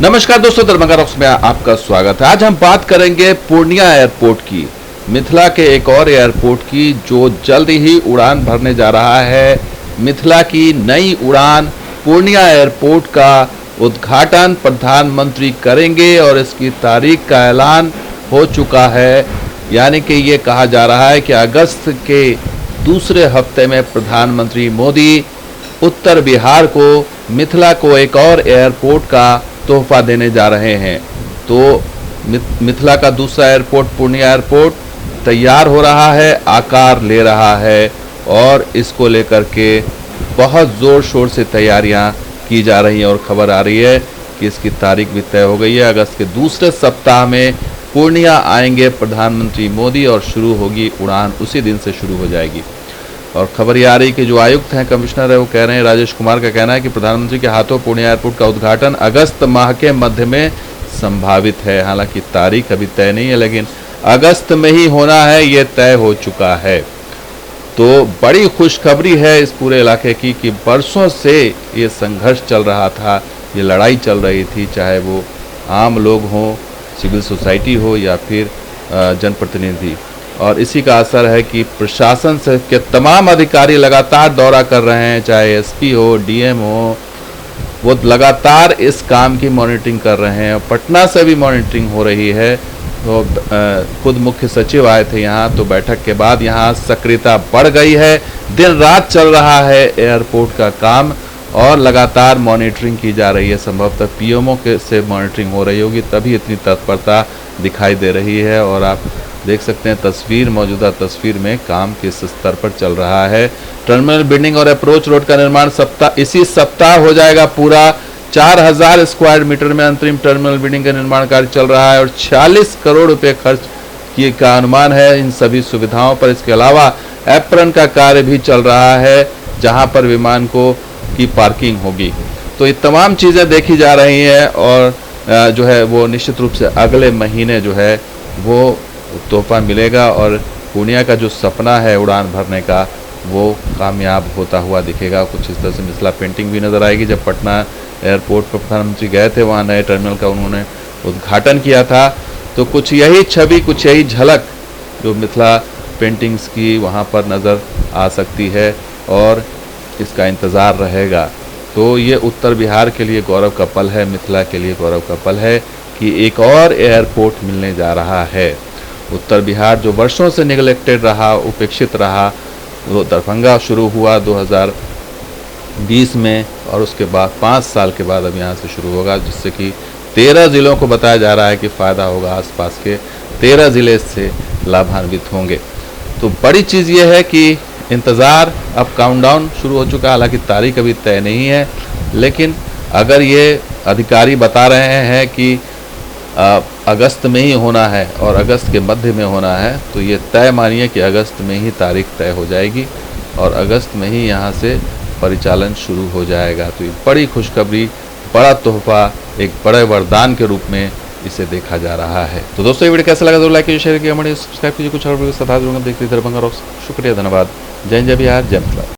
नमस्कार दोस्तों, दरभंगा रॉक्स में आपका स्वागत है। आज हम बात करेंगे पूर्णिया एयरपोर्ट की, मिथिला के एक और एयरपोर्ट की जो जल्द ही उड़ान भरने जा रहा है। मिथिला की नई उड़ान पूर्णिया एयरपोर्ट का उद्घाटन प्रधानमंत्री करेंगे और इसकी तारीख का ऐलान हो चुका है। यानी कि ये कहा जा रहा है कि अगस्त के दूसरे हफ्ते में प्रधानमंत्री मोदी उत्तर बिहार को, मिथिला को एक और एयरपोर्ट का तोहफा देने जा रहे हैं। तो मिथिला का दूसरा एयरपोर्ट पूर्णिया एयरपोर्ट तैयार हो रहा है, आकार ले रहा है और इसको लेकर के बहुत ज़ोर शोर से तैयारियां की जा रही हैं और खबर आ रही है कि इसकी तारीख भी तय हो गई है। अगस्त के दूसरे सप्ताह में पूर्णिया आएंगे प्रधानमंत्री मोदी और शुरू होगी उड़ान, उसी दिन से शुरू हो जाएगी। और खबर ये आ रही कि जो आयुक्त हैं, कमिश्नर है, वो कह रहे हैं, राजेश कुमार का कहना है कि प्रधानमंत्री के हाथों पूर्णिया एयरपोर्ट का उद्घाटन अगस्त माह के मध्य में संभावित है। हालांकि तारीख अभी तय नहीं है, लेकिन अगस्त में ही होना है, ये तय हो चुका है। तो बड़ी खुशखबरी है इस पूरे इलाके की कि बरसों से ये संघर्ष चल रहा था, ये लड़ाई चल रही थी, चाहे वो आम लोग हों, सिविल सोसाइटी हो या फिर जनप्रतिनिधि। और इसी का असर है कि प्रशासन से के तमाम अधिकारी लगातार दौरा कर रहे हैं, चाहे एसपी हो, डीएम हो, वो लगातार इस काम की मॉनिटरिंग कर रहे हैं। पटना से भी मॉनिटरिंग हो रही है। तो खुद मुख्य सचिव आए थे यहाँ, तो बैठक के बाद यहाँ सक्रियता बढ़ गई है। दिन रात चल रहा है एयरपोर्ट का काम और लगातार मॉनिटरिंग की जा रही है। संभवतः पीएमओ के से मॉनिटरिंग हो रही होगी, तभी इतनी तत्परता दिखाई दे रही है। और आप देख सकते हैं तस्वीर, मौजूदा तस्वीर में काम किस स्तर पर चल रहा है। टर्मिनल बिल्डिंग और अप्रोच रोड का निर्माण इसी सप्ताह हो जाएगा पूरा। 4000 स्क्वायर मीटर में अंतरिम टर्मिनल बिल्डिंग का निर्माण कार्य चल रहा है और 40 करोड़ रुपए खर्च किए का अनुमान है इन सभी सुविधाओं पर। इसके अलावा एप्रन का कार्य भी चल रहा है, जहां पर विमान की पार्किंग होगी। तो ये तमाम चीज़ें देखी जा रही हैं और जो है वो निश्चित रूप से अगले महीने जो है वो तोहफा मिलेगा और पूर्णिया का जो सपना है उड़ान भरने का, वो कामयाब होता हुआ दिखेगा। कुछ इस तरह से मिथिला पेंटिंग भी नज़र आएगी। जब पटना एयरपोर्ट पर प्रधानमंत्री गए थे, वहाँ नए टर्मिनल का उन्होंने उद्घाटन किया था, तो कुछ यही छवि, कुछ यही झलक जो मिथिला पेंटिंग्स की वहाँ पर नज़र आ सकती है और इसका इंतज़ार रहेगा। तो ये उत्तर बिहार के लिए गौरव का पल है, मिथिला के लिए गौरव का पल है कि एक और एयरपोर्ट मिलने जा रहा है। उत्तर बिहार जो वर्षों से निगलेक्टेड रहा, उपेक्षित रहा, वो दरभंगा शुरू हुआ 2020 में और उसके बाद 5 साल के बाद अब यहाँ से शुरू होगा, जिससे कि 13 ज़िलों को बताया जा रहा है कि फ़ायदा होगा। आसपास के 13 ज़िले इससे लाभान्वित होंगे। तो बड़ी चीज़ ये है कि इंतज़ार, अब काउंटडाउन शुरू हो चुका है। हालांकि तारीख अभी तय नहीं है, लेकिन अगर ये अधिकारी बता रहे हैं कि अगस्त में ही होना है और अगस्त के मध्य में होना है, तो ये तय मानिए कि अगस्त में ही तारीख तय हो जाएगी और अगस्त में ही यहाँ से परिचालन शुरू हो जाएगा। तो ये बड़ी खुशखबरी, बड़ा तोहफा, एक बड़े वरदान के रूप में इसे देखा जा रहा है। तो दोस्तों, ये वीडियो कैसा लगा जरूर लाइक कीजिए, शेयर कीजिए, हमारे सब्सक्राइब कीजिए। कुछ और वीडियो साथ जुड़ेंगे, देखते रहिए दरभंगा रॉक्स। शुक्रिया, धन्यवाद। जय जय बिहार, जय मिथिला।